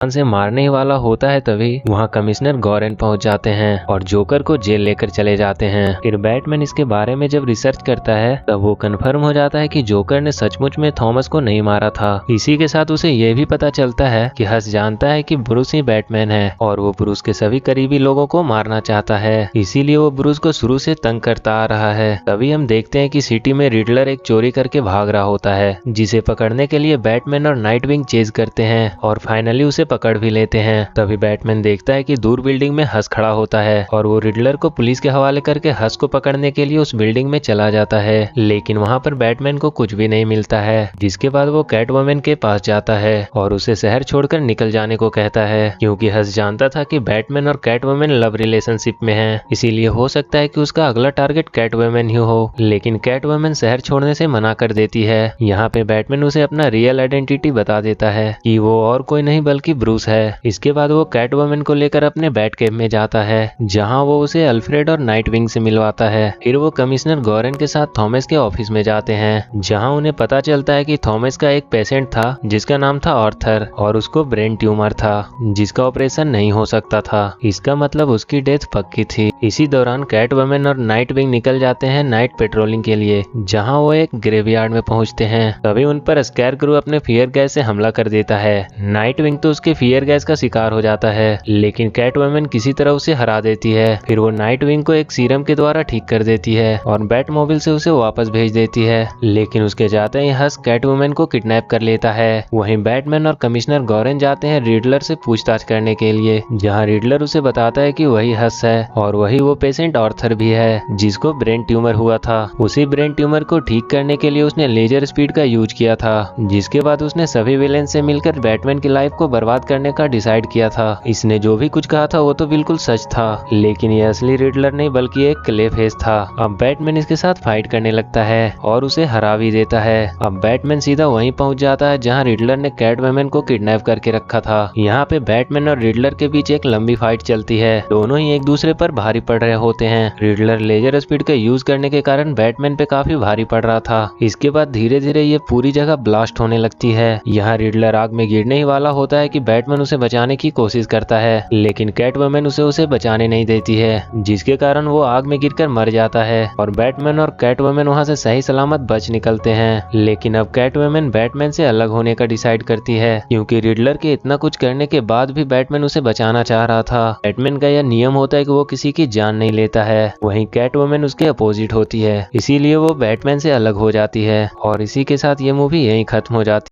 से मारने ही वाला होता है तभी वहाँ कमिश्नर गॉरेन पहुंच जाते हैं और जोकर को जेल लेकर चले जाते हैं। फिर बैटमैन इसके बारे में जब रिसर्च करता है तब वो कन्फर्म हो जाता है कि जोकर ने सचमुच में थॉमस को नहीं मारा था। इसी के साथ उसे ये भी पता चलता है कि हस जानता है कि ब्रूस ही बैटमैन है और वो ब्रूस के सभी करीबी लोगों को मारना चाहता है, इसीलिए वो ब्रूस को शुरू से तंग करता आ रहा है। तभी हम देखते हैं कि सिटी में रिडलर एक चोरी करके भाग रहा होता है, जिसे पकड़ने के लिए बैटमैन और नाइटविंग चेज करते हैं और फाइनली उसे पकड़ भी लेते हैं। तभी बैटमैन देखता है कि दूर बिल्डिंग में हस खड़ा होता है और वो रिडलर को पुलिस के हवाले करके हस को पकड़ने के लिए उस बिल्डिंग में चला जाता है, लेकिन वहाँ पर बैटमैन को कुछ भी नहीं मिलता है। जिसके बाद वो कैटवुमन के पास जाता है और उसे शहर छोड़कर निकल जाने को कहता है, क्योंकि हस जानता था कि बैटमैन और कैटवुमन लव रिलेशनशिप में हैं, इसीलिए हो सकता है कि उसका अगला टारगेट कैटवुमन ही हो। लेकिन कैटवुमन शहर छोड़ने से मना कर देती है। यहाँ पे बैटमैन उसे अपना रियल आइडेंटिटी बता देता है कि वो और कोई नहीं बल्कि ब्रूस है। इसके बाद वो कैटवुमन को लेकर अपने बैट केव में जाता है, जहाँ वो उसे अल्फ्रेड और नाइटविंग से मिलवाता है। फिर वो कमिश्नर गॉरेन के साथ थॉमस के ऑफिस में जाते हैं, जहाँ उन्हें पता चलता है कि थॉमस का एक पेशेंट था जिसका नाम था आर्थर और उसको ब्रेन ट्यूमर था जिसका ऑपरेशन नहीं हो सकता था। इसका मतलब उसकी डेथ पक्की थी। इसी दौरान कैटवुमन और नाइटविंग निकल जाते हैं नाइट पेट्रोलिंग के लिए, जहां वो एक ग्रेवयार्ड में पहुंचते हैं। तभी उन पर स्कैरक्रू अपने फियर गैस से हमला कर देता है। नाइटविंग तो उसके फियर गैस का शिकार हो जाता है, लेकिन कैटवुमन किसी तरह उसे हरा देती है। फिर वो नाइटविंग को एक सीरम के द्वारा ठीक कर देती है और बैटमोबिल से उसे वापस भेज देती है, लेकिन उसके जाते ही हस कैटवुमन को किडनैप कर लेता है। वहीं बैटमैन और कमिश्नर गॉरेन जाते हैं रिडलर से पूछताछ करने के लिए, जहां रिडलर उसे बताता है कि वही हस है और वही वो पेशेंट आर्थर भी है जिसको ब्रेन ट्यूमर हुआ था। उसी ब्रेन ट्यूमर को ठीक करने के लिए उसने लेजर स्पीड का यूज किया था, जिसके बाद उसने सभी विलेन से मिलकर बैटमैन की लाइफ को बर्बाद करने का डिसाइड किया था। इसने जो भी कुछ कहा था वो तो बिल्कुल सच था, लेकिन ये असली रिडलर नहीं बल्कि एक क्ले फेस था। अब बैटमैन इसके साथ फाइट करने लगता है और उसे हरा भी देता है। अब बैटमैन सीधा वहीं पहुंच जाता है जहां रिडलर ने कैटवुमन को किडनैप करके रखा था। यहाँ पे बैटमैन और रिडलर के बीच एक लंबी फाइट चलती है। दोनों ही एक दूसरे पर भारी पड़ रहे होते हैं। रिडलर लेजर स्पीड का यूज करने के कारण बैटमैन पे काफी भारी पड़ रहा था। इसके बाद धीरे धीरे ये पूरी जगह ब्लास्ट होने लगती है। यहाँ रिडलर आग में गिरने ही वाला होता है कि बैटमैन उसे बचाने की कोशिश करता है, लेकिन कैटवुमन उसे बचाने नहीं देती है, जिसके कारण वो आग में गिरकर मर जाता है और बैटमैन और कैटवुमन वहाँ से सही सलामत बच निकलते हैं। लेकिन अब कैटवुमन बैटमैन से अलग होने का डिसाइड करती है, क्योंकि रिडलर के इतना कुछ करने के बाद भी बैटमैन उसे बचाना चाह रहा था। बैटमैन का यह नियम होता है कि वो किसी की जान नहीं लेता है, वहीं कैटवुमन उसके अपोजिट होती है, इसीलिए वो बैटमैन से अलग हो जाती है। और इसी के साथ ये मूवी यहीं खत्म हो जाती है।